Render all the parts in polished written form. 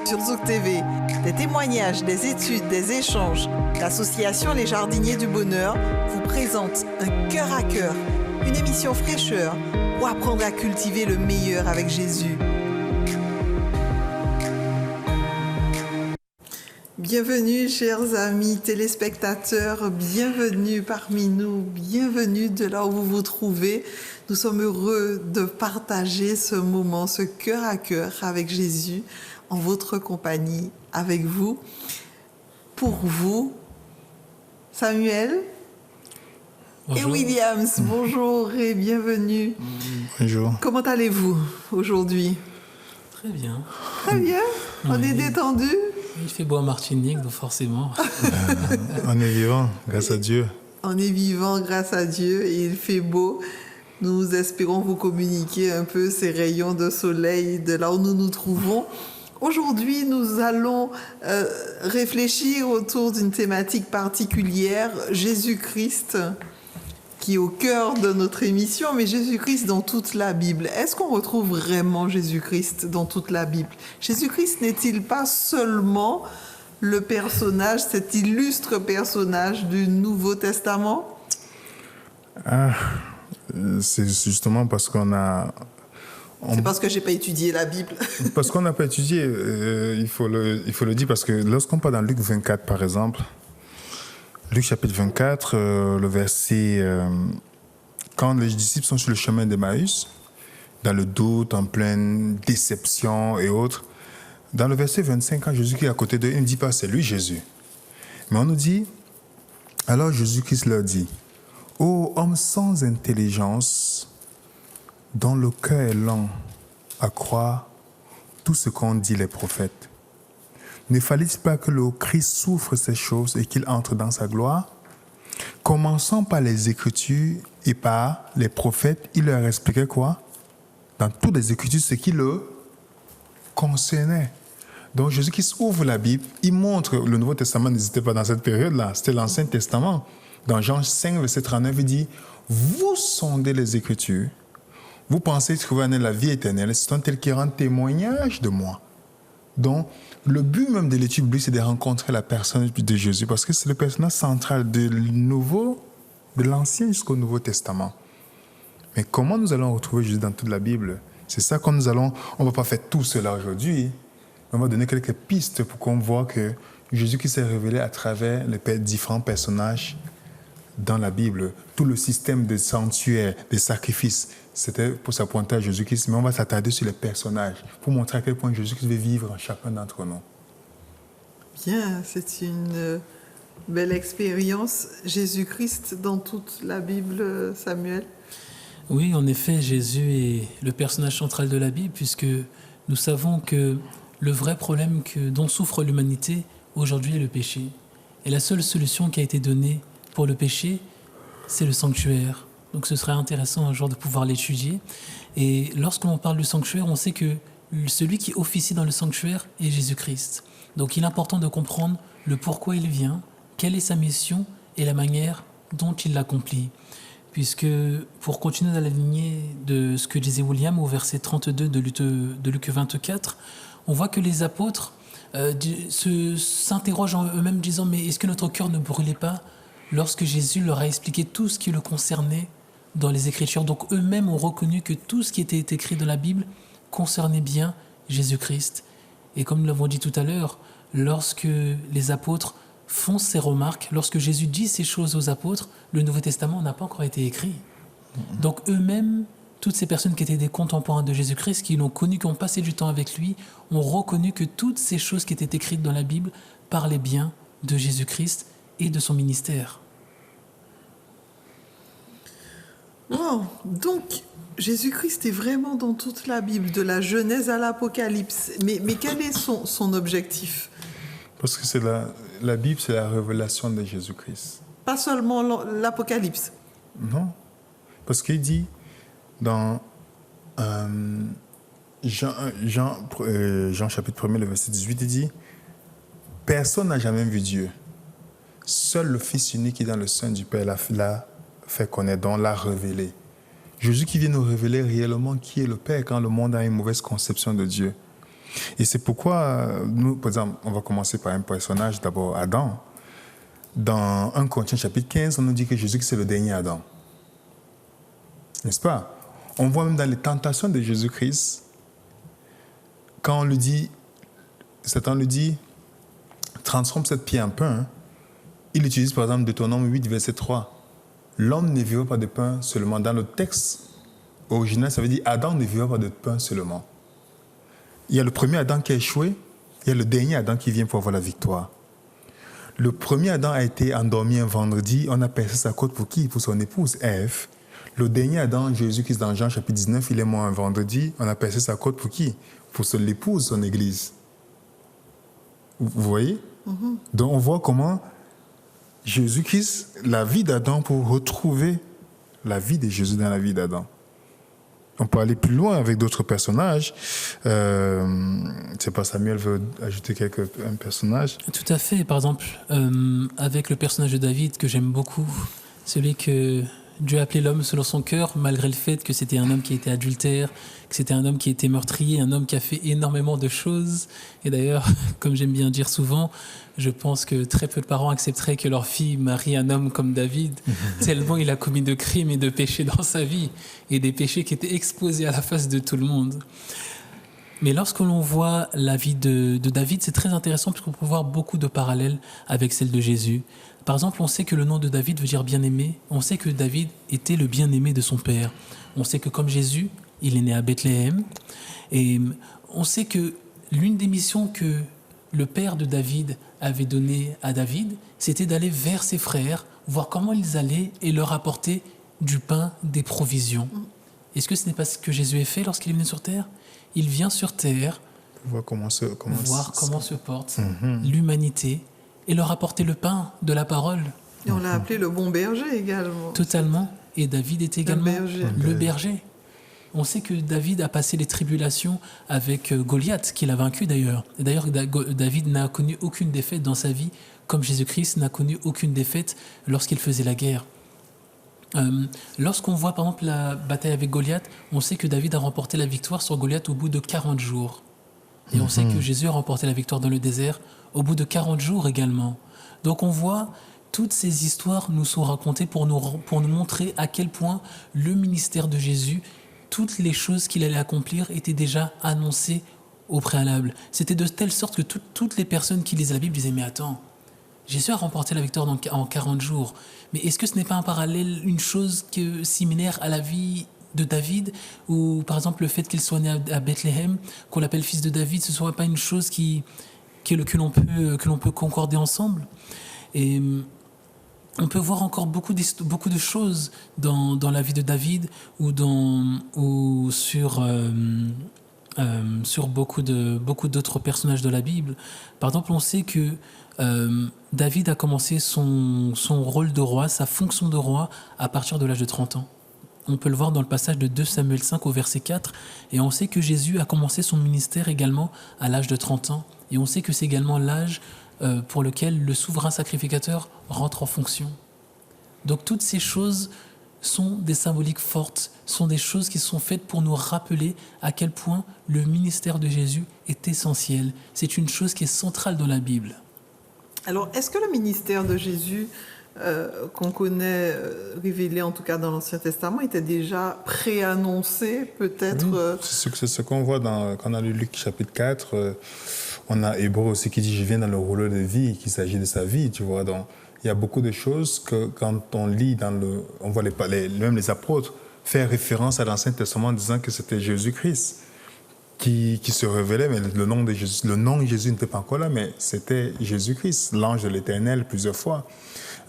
Sur Zouk TV, des témoignages, des études, des échanges, l'association Les Jardiniers du Bonheur vous présente Un cœur à cœur, une émission fraîcheur pour apprendre à cultiver le meilleur avec Jésus. Bienvenue, chers amis téléspectateurs, bienvenue parmi nous, bienvenue de là où vous vous trouvez. Nous sommes heureux de partager ce moment, ce cœur à cœur avec Jésus, en votre compagnie, avec vous, pour vous, Samuel. Bonjour. Et Williams. Bonjour et bienvenue. Bonjour. Comment allez-vous aujourd'hui? Très bien. Très bien. On est détendu. Il fait beau à Martinique, donc forcément. On est vivant, grâce à Dieu. On est vivant grâce à Dieu et il fait beau. Nous espérons vous communiquer un peu ces rayons de soleil de là où nous nous trouvons. Aujourd'hui, nous allons réfléchir autour d'une thématique particulière, Jésus-Christ, qui est au cœur de notre émission, mais Jésus-Christ dans toute la Bible. Est-ce qu'on retrouve vraiment Jésus-Christ dans toute la Bible? Jésus-Christ n'est-il pas seulement le personnage, cet illustre personnage du Nouveau Testament? C'est justement parce qu'on a... C'est parce que je n'ai pas étudié la Bible. Parce qu'on n'a pas étudié, il faut le dire, parce que lorsqu'on parle dans Luc 24, par exemple, Luc chapitre 24, le verset, quand les disciples sont sur le chemin d'Emmaüs, dans le doute, en pleine déception et autres, dans le verset 25, quand Jésus-Christ est à côté d'eux, il ne dit pas c'est lui Jésus. Mais on nous dit, alors Jésus-Christ leur dit, ô homme sans intelligence, dont le cœur est lent à croire tout ce qu'ont dit les prophètes. Ne fallait-il pas que le Christ souffre ces choses et qu'il entre dans sa gloire? Commençant par les Écritures et par les prophètes, il leur expliquait quoi? Dans toutes les Écritures, ce qui le concernait. Donc Jésus-Christ ouvre la Bible, il montre, le Nouveau Testament n'existait pas dans cette période-là, c'était l'Ancien Testament. Dans Jean 5, verset 39, il dit, vous sondez les Écritures, vous pensez trouver en elle la vie éternelle, ce sont elles qui rendent témoignage de moi. Donc, le but même de l'étude biblique, c'est de rencontrer la personne de Jésus, parce que c'est le personnage central de l'Ancien jusqu'au Nouveau Testament. Mais comment nous allons retrouver Jésus dans toute la Bible? C'est ça qu'on on ne va pas faire tout cela aujourd'hui, mais on va donner quelques pistes pour qu'on voit que Jésus qui s'est révélé à travers les différents personnages dans la Bible, tout le système des sanctuaires, des sacrifices, c'était pour s'appointer à Jésus-Christ, mais on va s'attarder sur les personnages pour montrer à quel point Jésus-Christ veut vivre en chacun d'entre nous. Bien, c'est une belle expérience. Jésus-Christ dans toute la Bible, Samuel? Oui, en effet, Jésus est le personnage central de la Bible, puisque nous savons que le vrai problème dont souffre l'humanité aujourd'hui est le péché. Et la seule solution qui a été donnée pour le péché, c'est le sanctuaire. Donc ce serait intéressant un jour de pouvoir l'étudier. Et lorsqu'on parle du sanctuaire, on sait que celui qui officie dans le sanctuaire est Jésus-Christ. Donc il est important de comprendre le pourquoi il vient, quelle est sa mission et la manière dont il l'accomplit. Puisque pour continuer dans la lignée de ce que disait William au verset 32 de Luc 24, on voit que les apôtres s'interrogent en eux-mêmes disant « Mais est-ce que notre cœur ne brûlait pas ?» lorsque Jésus leur a expliqué tout ce qui le concernait dans les Écritures. Donc eux-mêmes ont reconnu que tout ce qui était écrit dans la Bible concernait bien Jésus-Christ. Et comme nous l'avons dit tout à l'heure, lorsque les apôtres font ces remarques, lorsque Jésus dit ces choses aux apôtres, le Nouveau Testament n'a pas encore été écrit. Donc eux-mêmes, toutes ces personnes qui étaient des contemporains de Jésus-Christ, qui l'ont connu, qui ont passé du temps avec lui, ont reconnu que toutes ces choses qui étaient écrites dans la Bible parlaient bien de Jésus-Christ et de son ministère. Wow. Donc, Jésus-Christ est vraiment dans toute la Bible, de la Genèse à l'Apocalypse. Mais quel est son objectif? Parce que c'est la Bible, c'est la révélation de Jésus-Christ. Pas seulement l'Apocalypse. Non. Parce qu'il dit dans Jean chapitre 1, le verset 18, il dit « Personne n'a jamais vu Dieu. Seul le Fils unique qui est dans le sein du Père l'a fait connaître, donc l'a révélé. » Jésus qui vient nous révéler réellement qui est le Père quand le monde a une mauvaise conception de Dieu. Et c'est pourquoi, nous, par exemple, on va commencer par un personnage, d'abord Adam. Dans 1 Corinthiens chapitre 15, on nous dit que Jésus c'est le dernier Adam. N'est-ce pas? On voit même dans les tentations de Jésus-Christ, quand on lui dit, Satan lui dit, transforme cette pierre en pain, il utilise par exemple Deutéronome 8, verset 3. L'homme ne vivra pas de pain seulement. Dans le texte original, ça veut dire Adam ne vivra pas de pain seulement. Il y a le premier Adam qui a échoué, il y a le dernier Adam qui vient pour avoir la victoire. Le premier Adam a été endormi un vendredi, on a percé sa côte pour qui? Pour son épouse, Ève. Le dernier Adam, Jésus-Christ, dans Jean chapitre 19, il est mort un vendredi, on a percé sa côte pour qui? Pour son épouse, son église. Vous voyez? Donc on voit comment Jésus-Christ, la vie d'Adam pour retrouver la vie de Jésus dans la vie d'Adam. On peut aller plus loin avec d'autres personnages. Je ne sais pas, Samuel veut ajouter un personnage. Tout à fait. Par exemple, avec le personnage de David que j'aime beaucoup, celui que Dieu a appelé l'homme selon son cœur, malgré le fait que c'était un homme qui était adultère, que c'était un homme qui était meurtrier, un homme qui a fait énormément de choses. Et d'ailleurs, comme j'aime bien dire souvent, je pense que très peu de parents accepteraient que leur fille marie un homme comme David, tellement il a commis de crimes et de péchés dans sa vie, et des péchés qui étaient exposés à la face de tout le monde. Mais lorsque l'on voit la vie de David, c'est très intéressant parce qu'on peut voir beaucoup de parallèles avec celle de Jésus. Par exemple, on sait que le nom de David veut dire bien-aimé. On sait que David était le bien-aimé de son père. On sait que comme Jésus, il est né à Bethléem. Et on sait que l'une des missions que le père de David avait données à David, c'était d'aller vers ses frères, voir comment ils allaient et leur apporter du pain, des provisions. Est-ce que ce n'est pas ce que Jésus a fait lorsqu'il est venu sur terre? Il vient sur terre voir comment se porte l'humanité et leur apporter le pain de la parole. Et on l'a appelé le bon berger également. Totalement. Et David est également le berger. On sait que David a passé les tribulations avec Goliath, qu'il a vaincu d'ailleurs. Et d'ailleurs, David n'a connu aucune défaite dans sa vie, comme Jésus-Christ n'a connu aucune défaite lorsqu'il faisait la guerre. Lorsqu'on voit par exemple la bataille avec Goliath, on sait que David a remporté la victoire sur Goliath au bout de 40 jours. Et on sait que Jésus a remporté la victoire dans le désert au bout de 40 jours également. Donc on voit, toutes ces histoires nous sont racontées pour nous montrer à quel point le ministère de Jésus, toutes les choses qu'il allait accomplir étaient déjà annoncées au préalable. C'était de telle sorte que toutes les personnes qui lisaient la Bible disaient « Mais attends, Jésus a remporté la victoire en 40 jours. Mais est-ce que ce n'est pas un parallèle, une chose similaire à la vie de David, ou par exemple le fait qu'il soit né à Bethléem, qu'on l'appelle fils de David, ce ne soit pas une chose que l'on peut concorder ensemble? Et on peut voir encore beaucoup de choses dans la vie de David ou sur beaucoup d'autres personnages de la Bible. Par exemple, on sait que David a commencé son rôle de roi, sa fonction de roi, à partir de l'âge de 30 ans. On peut le voir dans le passage de 2 Samuel 5 au verset 4. Et on sait que Jésus a commencé son ministère également à l'âge de 30 ans. Et on sait que c'est également l'âge pour lequel le souverain sacrificateur rentre en fonction. Donc toutes ces choses sont des symboliques fortes, sont des choses qui sont faites pour nous rappeler à quel point le ministère de Jésus est essentiel. C'est une chose qui est centrale dans la Bible. Alors, est-ce que le ministère de Jésus, qu'on connaît, révélé en tout cas dans l'Ancien Testament, était déjà préannoncé peut-être C'est ce qu'on voit quand on a lu Luc chapitre 4. On a Hébreu aussi qui dit « Je viens dans le rouleau de vie », qu'il s'agit de sa vie, tu vois. Donc, il y a beaucoup de choses que quand on lit, on voit même les apôtres faire référence à l'Ancien Testament en disant que c'était Jésus-Christ qui se révélait, mais le nom de Jésus n'était pas encore là, mais c'était Jésus-Christ, l'ange de l'Éternel, plusieurs fois.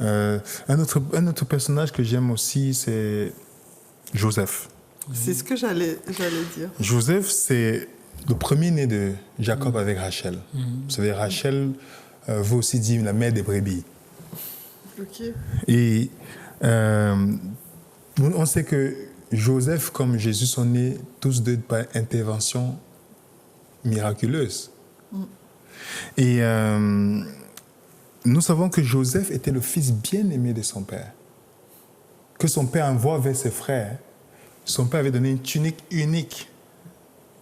Un autre personnage que j'aime aussi, c'est Joseph. C'est ce que j'allais dire. Joseph, c'est le premier-né de Jacob avec Rachel. Vous savez, Rachel veut aussi dire la mère des brebis. Okay. Et on sait que Joseph comme Jésus sont nés tous deux par intervention miraculeuse. Et nous savons que Joseph était le fils bien-aimé de son père. Que son père envoie vers ses frères. Son père avait donné une tunique unique.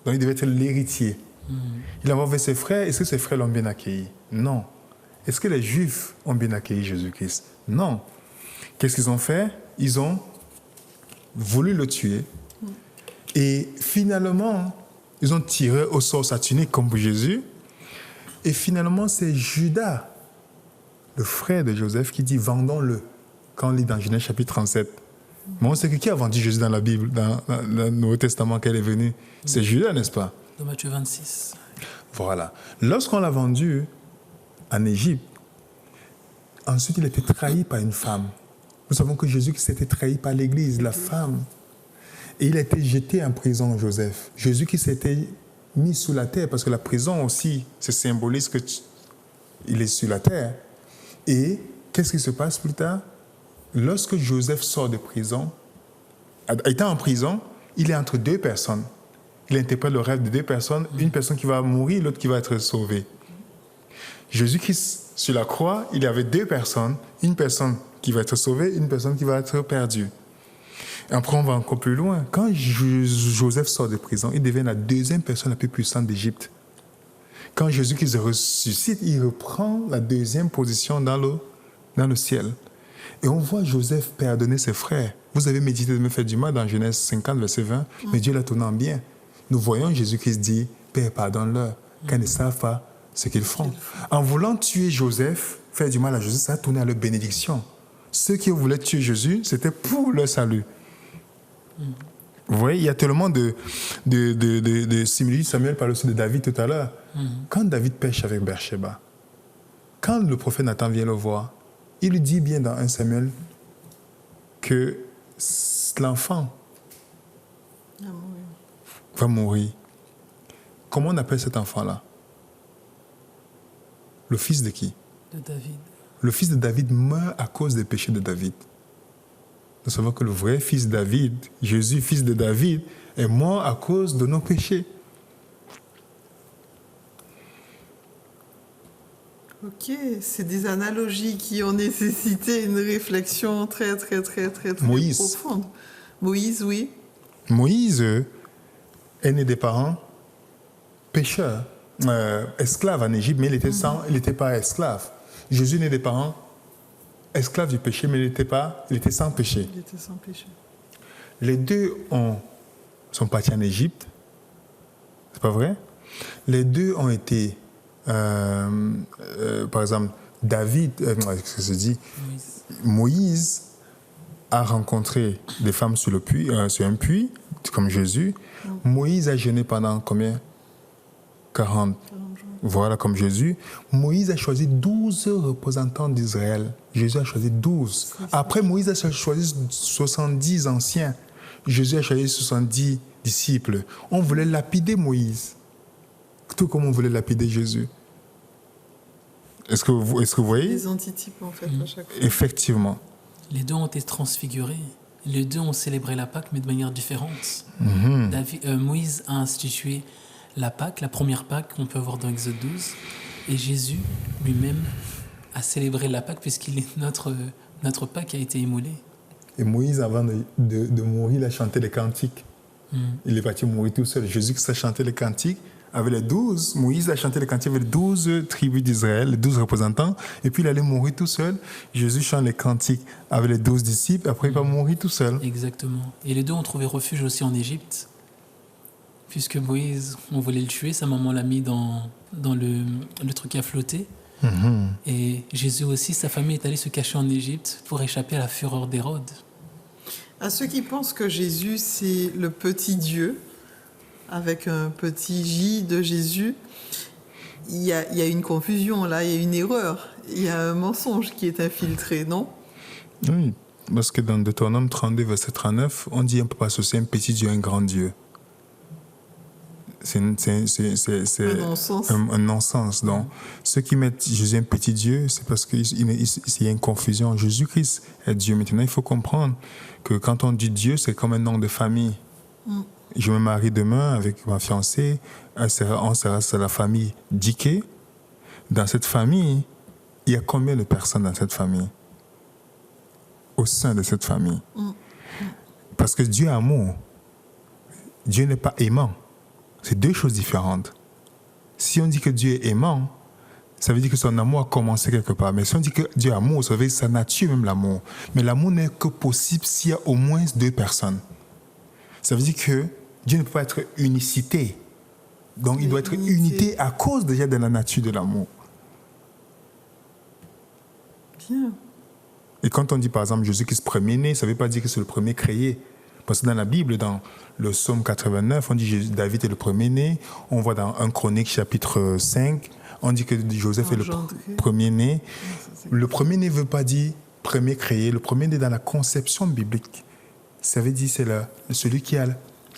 Donc il devait être l'héritier. Il envoie vers ses frères. Est-ce que ses frères l'ont bien accueilli? Non. Est-ce que les Juifs ont bien accueilli Jésus-Christ? Non. Qu'est-ce qu'ils ont fait? Ils ont voulu le tuer. Et finalement, ils ont tiré au sort sa tunique comme pour Jésus. Et finalement, c'est Judas, le frère de Joseph, qui dit « vendons-le » quand on lit dans Genèse chapitre 37. Mais on sait que qui a vendu Jésus dans la Bible, dans le Nouveau Testament qu'elle est venue? C'est Judas, n'est-ce pas? Dans Matthieu 26. Voilà. Lorsqu'on l'a vendu en Égypte, ensuite il a été trahi par une femme. Nous savons que Jésus s'était trahi par l'Église, la femme. Et il a été jeté en prison, Joseph. Jésus qui s'était mis sous la terre, parce que la prison aussi, ça symbolise qu'il est sur la terre. Et qu'est-ce qui se passe plus tard? Lorsque Joseph sort de prison, étant en prison, il est entre deux personnes. Il interprète le rêve de deux personnes, une personne qui va mourir, l'autre qui va être sauvée. Jésus-Christ, sur la croix, il y avait deux personnes, une personne qui va être sauvée, une personne qui va être perdue. Et après, on va encore plus loin. Quand Joseph sort de prison, il devient la deuxième personne la plus puissante d'Égypte. Quand Jésus-Christ ressuscite, il reprend la deuxième position dans le ciel. Et on voit Joseph pardonner ses frères. Vous avez médité de me faire du mal dans Genèse 50, verset 20, mais Dieu l'a tourné en bien. Nous voyons Jésus-Christ dire, Père, pardonne-leur, car ils ne savent pas ce qu'ils font. En voulant tuer Joseph, faire du mal à Jésus, ça a tourné à leur bénédiction. Ceux qui voulaient tuer Jésus, c'était pour leur salut. Vous voyez, il y a tellement de similitudes. Samuel parlait aussi de David tout à l'heure. Quand David pêche avec Bathsheba, quand le prophète Nathan vient le voir, il lui dit bien dans 1 Samuel que l'enfant va mourir. Comment on appelle cet enfant-là? Le fils de qui? De David. Le fils de David meurt à cause des péchés de David. Nous savons que le vrai fils de David, Jésus, fils de David, est mort à cause de nos péchés. Ok, c'est des analogies qui ont nécessité une réflexion très Moïse. profonde. Moïse, oui. Moïse est né des parents pécheurs, esclaves en Égypte, mais il n'était pas esclave. Jésus est né des parents esclaves du péché, mais il était sans péché. Il était sans péché. Les deux sont partis en Égypte, c'est pas vrai? Les deux ont été, par exemple, Moïse a rencontré des femmes sur un puits, comme Jésus. Moïse a jeûné pendant combien? 40 jours. Voilà, comme Jésus. Moïse a choisi 12 représentants d'Israël. Jésus a choisi 12. Après, Moïse a choisi 70 anciens. Jésus a choisi 70 disciples. On voulait lapider Moïse, tout comme on voulait lapider Jésus. Est-ce que vous voyez? Des antitypes, en fait, à chaque fois. Effectivement. Les deux ont été transfigurés. Les deux ont célébré la Pâque, mais de manière différente. Moïse a institué la Pâque, la première Pâque qu'on peut voir dans Exode 12. Et Jésus lui-même a célébré la Pâque, puisqu'il est notre Pâque a été immolée. Et Moïse, avant de mourir, il a chanté les cantiques. Il est parti mourir tout seul. Jésus qui a chanté les cantiques avec les 12. Moïse a chanté les cantiques avec les 12 tribus d'Israël, les 12 représentants. Et puis il allait mourir tout seul. Jésus chante les cantiques avec les 12 disciples. Après, il va mourir tout seul. Exactement. Et les deux ont trouvé refuge aussi en Égypte. Puisque Moïse, on voulait le tuer, sa maman l'a mis dans le truc à flotter. Et Jésus aussi, sa famille est allée se cacher en Égypte pour échapper à la fureur d'Hérode. À ceux qui pensent que Jésus, c'est le petit Dieu, avec un petit J de Jésus, il y a une confusion là, il y a une erreur, il y a un mensonge qui est infiltré, non? Oui, parce que dans Deutéronome 32, verset 39, on dit on ne peut pas associer un petit Dieu à un grand Dieu. C'est un non-sens. Un non-sens. Donc, ceux qui mettent Jésus un petit Dieu, c'est parce qu'il y a une confusion. Jésus-Christ est Dieu. Maintenant, il faut comprendre que quand on dit Dieu, c'est comme un nom de famille. Je me marie demain avec ma fiancée, on sera la famille Diké. Dans cette famille, il y a combien de personnes dans cette famille? Au sein de cette famille. Parce que Dieu est amour. Dieu n'est pas aimant. C'est deux choses différentes. Si on dit que Dieu est aimant, ça veut dire que son amour a commencé quelque part. Mais si on dit que Dieu est amour, ça veut dire que sa nature même l'amour. Mais l'amour n'est que possible s'il y a au moins deux personnes. Ça veut dire que Dieu ne peut pas être unicité. Donc il doit être unité à cause déjà de la nature de l'amour. Bien. Et quand on dit par exemple Jésus-Christ premier-né, ça ne veut pas dire que c'est le premier créé. Parce que dans la Bible, dans le psaume 89, on dit que David est le premier-né. On voit dans 1 Chronique chapitre 5, on dit que Joseph est le premier-né. Le premier-né ne veut pas dire premier créé. Le premier-né dans la conception biblique, ça veut dire c'est celui qui a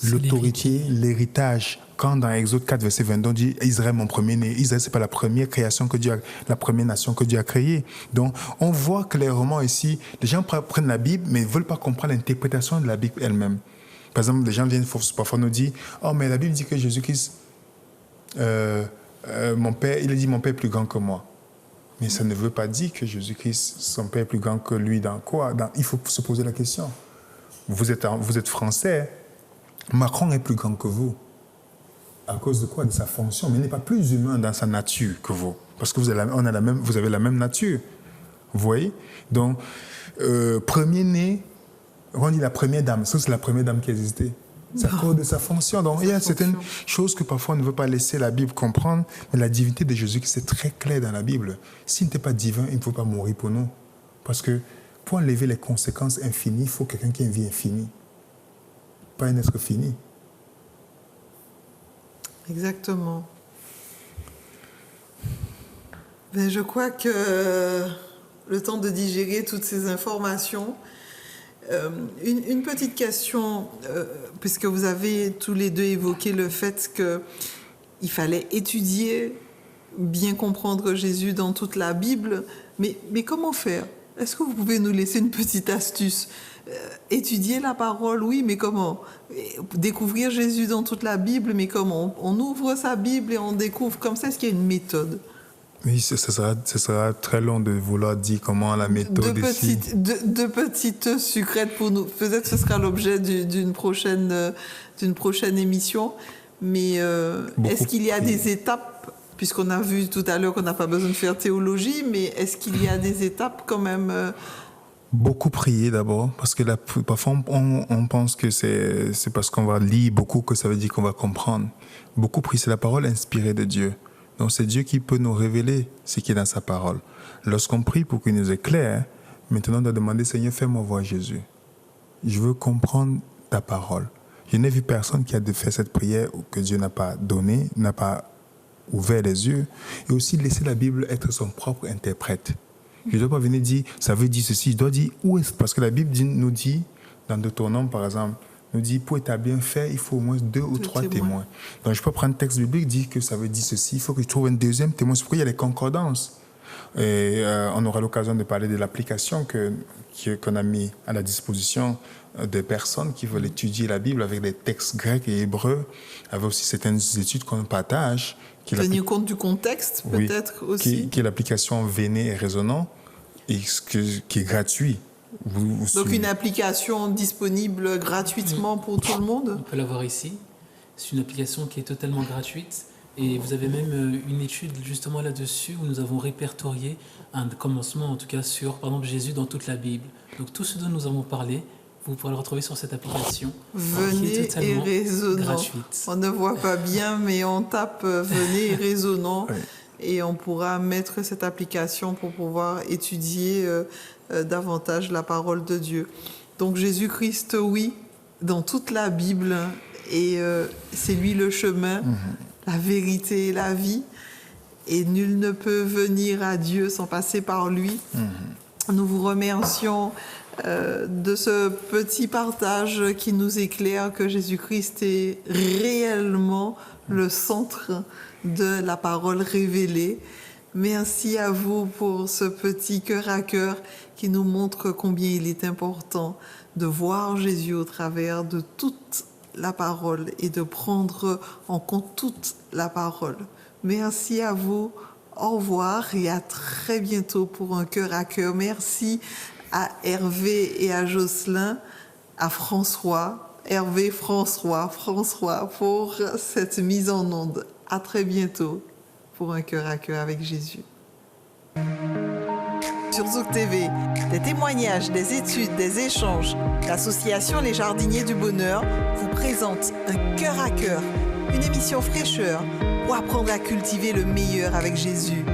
l'autorité, l'héritage. Quand dans Exode 4, verset 22, on dit Israël mon premier-né. Israël, ce n'est pas la première création que Dieu a, la première nation que Dieu a créée. Donc, on voit clairement ici, les gens prennent la Bible, mais ne veulent pas comprendre l'interprétation de la Bible elle-même. Par exemple, les gens viennent parfois nous dire oh, mais la Bible dit que Jésus-Christ, mon père, il a dit mon père est plus grand que moi. Mais ça ne veut pas dire que Jésus-Christ, son père est plus grand que lui dans quoi? Il faut se poser la question. Vous êtes français, Macron est plus grand que vous. À cause de quoi? De sa fonction. Mais il n'est pas plus humain dans sa nature que vous. Parce que vous avez la même nature. Vous voyez? Donc, premier-né, on dit la première dame. Ça, c'est la première dame qui a existé. C'est à cause de sa fonction. Donc, il y a certaines choses que parfois on ne veut pas laisser la Bible comprendre. Mais la divinité de Jésus, c'est très clair dans la Bible. S'il n'était pas divin, il ne faut pas mourir pour nous. Parce que pour enlever les conséquences infinies, il faut quelqu'un qui a une vie infinie. Pas un être fini. Exactement. Ben, je crois que le temps de digérer toutes ces informations, une petite question, puisque vous avez tous les deux évoqué le fait qu'il fallait étudier, bien comprendre Jésus dans toute la Bible, mais comment faire? Est-ce que vous pouvez nous laisser une petite astuce? Étudier la parole, oui, mais comment? Découvrir Jésus dans toute la Bible, mais comment? On ouvre sa Bible et on découvre comme ça. Est-ce qu'il y a une méthode? Oui, ce sera très long de vouloir dire comment la méthode ici. Deux petites sucrètes pour nous. Peut-être ce sera l'objet d'une prochaine émission. Mais est-ce qu'il y a des étapes, puisqu'on a vu tout à l'heure qu'on n'a pas besoin de faire théologie, mais est-ce qu'il y a des étapes quand même? Beaucoup prier d'abord, parce que parfois on pense que c'est parce qu'on va lire beaucoup que ça veut dire qu'on va comprendre. Beaucoup prier, c'est la parole inspirée de Dieu. Donc c'est Dieu qui peut nous révéler ce qui est dans sa parole. Lorsqu'on prie pour qu'il nous éclaire, maintenant on doit demander Seigneur, fais-moi voir Jésus. Je veux comprendre ta parole. Je n'ai vu personne qui a fait cette prière que Dieu n'a pas donnée, n'a pas ouvert les yeux, et aussi laisser la Bible être son propre interprète. Je ne dois pas venir dire, ça veut dire ceci. Je dois dire, où est-ce? Parce que la Bible nous dit, dans Deutéronome par exemple, nous dit, pour établir un fait, il faut au moins 2 ou 3 témoins. Donc je peux prendre un texte biblique, dire que ça veut dire ceci. Il faut que je trouve un deuxième témoin. C'est pourquoi il y a les concordances. Et on aura l'occasion de parler de l'application qu'on a mis à la disposition des personnes qui veulent étudier la Bible avec des textes grecs et hébreux, avec aussi certaines études qu'on partage. Tenir compte du contexte, peut-être aussi. Qui est l'application Véné et Résonant, et qui est gratuit. Donc une application disponible gratuitement pour tout le monde? On peut l'avoir ici. C'est une application qui est totalement gratuite. Et vous avez même une étude justement là-dessus où nous avons répertorié un commencement, en tout cas, sur, par exemple, Jésus dans toute la Bible. Donc tout ce dont nous avons parlé, vous pourrez le retrouver sur cette application. Venez et Résonant. Gratuite. On ne voit pas bien, mais on tape Venez et Résonant. Oui. Et on pourra mettre cette application pour pouvoir étudier davantage la parole de Dieu. Donc Jésus-Christ, oui, dans toute la Bible, et c'est lui le chemin, la vérité et la vie, et nul ne peut venir à Dieu sans passer par lui. Nous vous remercions de ce petit partage qui nous éclaire que Jésus-Christ est réellement le centre de la parole révélée. Merci à vous pour ce petit cœur à cœur qui nous montre combien il est important de voir Jésus au travers de toute la parole et de prendre en compte toute la parole. Merci à vous. Au revoir et à très bientôt pour un cœur à cœur. Merci à Hervé et à Jocelyn, à François, Hervé, François pour cette mise en onde. À très bientôt. pour un cœur à cœur avec Jésus. Sur Zouk TV, des témoignages, des études, des échanges, l'association Les Jardiniers du Bonheur vous présente un cœur à cœur, une émission fraîcheur pour apprendre à cultiver le meilleur avec Jésus.